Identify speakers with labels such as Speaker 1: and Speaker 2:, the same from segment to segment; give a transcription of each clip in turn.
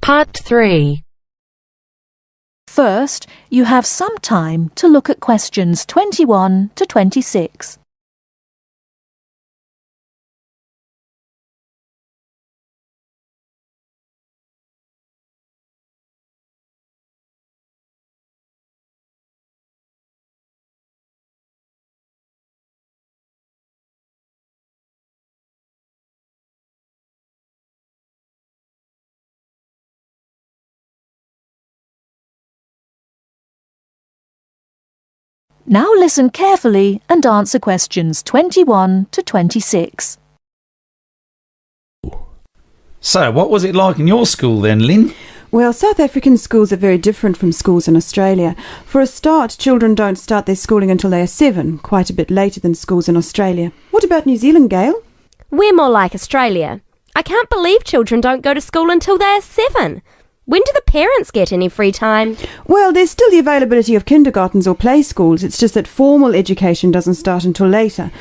Speaker 1: Part 3.
Speaker 2: First, you have some time to look at questions 21 to 26. Now listen carefully and answer questions 21 to 26.
Speaker 3: So, what was it like in your school then, Lynn?
Speaker 4: Well, South African schools are very different from schools in Australia. For a start, children don't start their schooling until they are 7, quite a bit later than schools in Australia. What about New Zealand, Gail?
Speaker 5: We're more like Australia. I can't believe children don't go to school until they are 7. When do the parents get any free time?
Speaker 4: Well, there's still the availability of kindergartens or play schools. It's just that formal education doesn't start until later.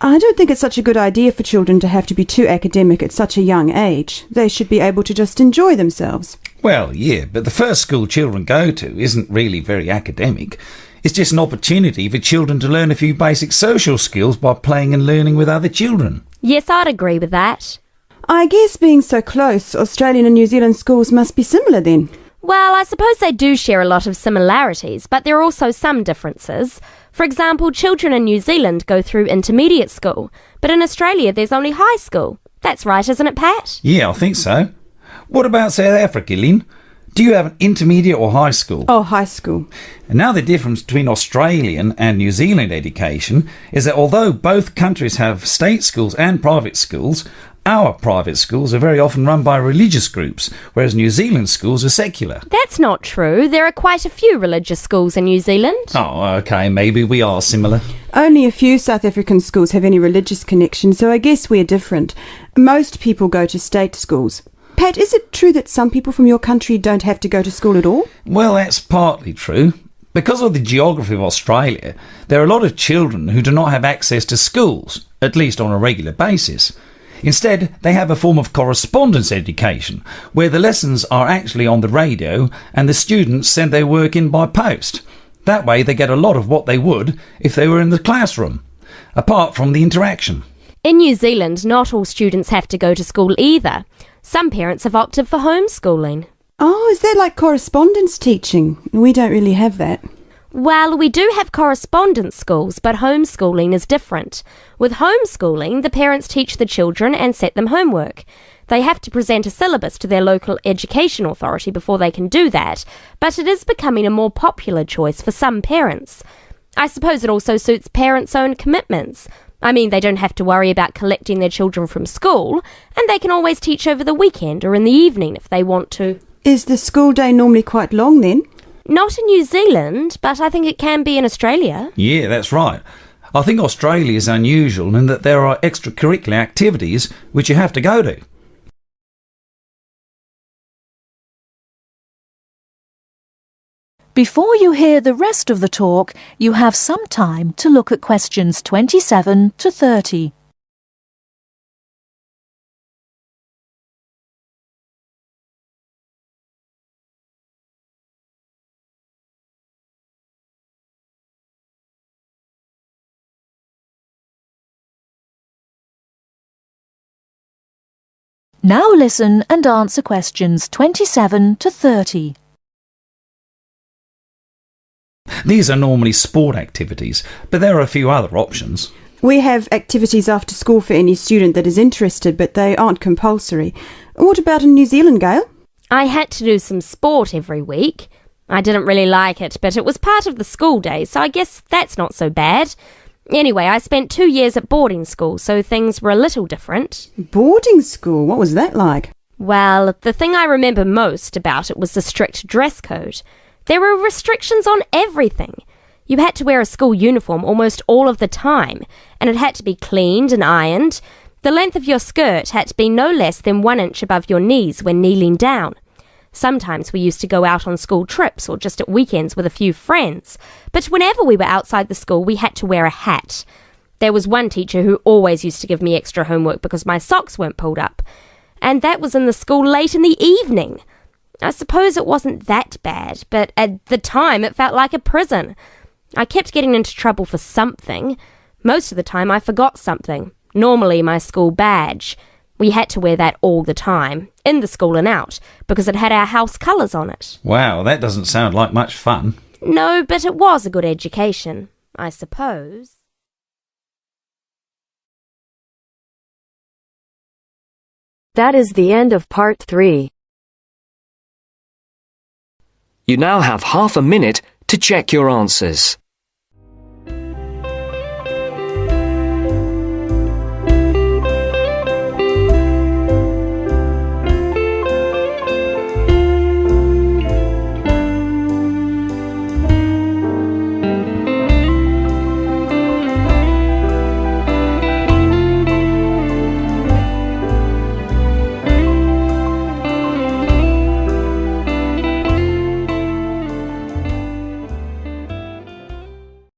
Speaker 4: I don't think it's such a good idea for children to have to be too academic at such a young age. They should be able to just enjoy themselves.
Speaker 3: Well, yeah, but the first school children go to isn't really very academic. It's just an opportunity for children to learn a few basic social skills by playing and learning with other children.
Speaker 5: Yes, I'd agree with that.
Speaker 4: I guess being so close, Australian and New Zealand schools must be similar then.
Speaker 5: Well, I suppose they do share a lot of similarities, but there are also some differences. For example, children in New Zealand go through intermediate school, but in Australia there's only high school. That's right, isn't it, Pat?
Speaker 3: Yeah, I think so. What about South Africa, Lynn? Do you have an intermediate or high school?
Speaker 4: Oh, high school.
Speaker 3: And now the difference between Australian and New Zealand education is that although both countries have state schools and private schools, our private schools are very often run by religious groups, whereas New Zealand schools are secular.
Speaker 5: That's not true. There are quite a few religious schools in New Zealand.
Speaker 3: Oh, OK, maybe we are similar.
Speaker 4: Only a few South African schools have any religious connection, so I guess we're different. Most people go to state schools. Pat, is it true that some people from your country don't have to go to school at all?
Speaker 3: Well, that's partly true. Because of the geography of Australia, there are a lot of children who do not have access to schools, at least on a regular basis. Instead, they have a form of correspondence education, where the lessons are actually on the radio and the students send their work in by post. That way they get a lot of what they would if they were in the classroom, apart from the interaction.
Speaker 5: In New Zealand, not all students have to go to school either. Some parents have opted for homeschooling.
Speaker 4: Oh, is that like correspondence teaching? We don't really have that.
Speaker 5: Well, we do have correspondence schools, but homeschooling is different. With homeschooling, the parents teach the children and set them homework. They have to present a syllabus to their local education authority before they can do that, but it is becoming a more popular choice for some parents. I suppose it also suits parents' own commitments. I mean, they don't have to worry about collecting their children from school, and they can always teach over the weekend or in the evening if they want to.
Speaker 4: Is the school day normally quite long then?
Speaker 5: Not in New Zealand, but I think it can be in Australia.
Speaker 3: Yeah, that's right. I think Australia is unusual in that there are extracurricular activities which you have to go to.
Speaker 2: Before you hear the rest of the talk, you have some time to look at questions 27 to 30. Now listen and answer questions 27 to 30.
Speaker 3: These are normally sport activities, but there are a few other options.
Speaker 4: We have activities after school for any student that is interested, but they aren't compulsory. What about in New Zealand, Gail?
Speaker 5: I had to do some sport every week. I didn't really like it, but it was part of the school day, so I guess that's not so bad. Anyway, I spent 2 years at boarding school, so things were a little different.
Speaker 4: Boarding school? What was that like?
Speaker 5: Well, the thing I remember most about it was the strict dress code. There were restrictions on everything. You had to wear a school uniform almost all of the time, and it had to be cleaned and ironed. The length of your skirt had to be no less than 1 inch above your knees when kneeling down. Sometimes we used to go out on school trips or just at weekends with a few friends, but whenever we were outside the school we had to wear a hat. There was one teacher who always used to give me extra homework because my socks weren't pulled up, and that was in the school late in the evening. I suppose it wasn't that bad, but at the time it felt like a prison. I kept getting into trouble for something. Most of the time I forgot something, normally my school badge. We had to wear that all the time, in the school and out, because it had our house colours on it.
Speaker 3: Wow, that doesn't sound like much fun.
Speaker 5: No, but it was a good education, I suppose.
Speaker 1: That is the end of part 3. You now have half a minute to check your answers.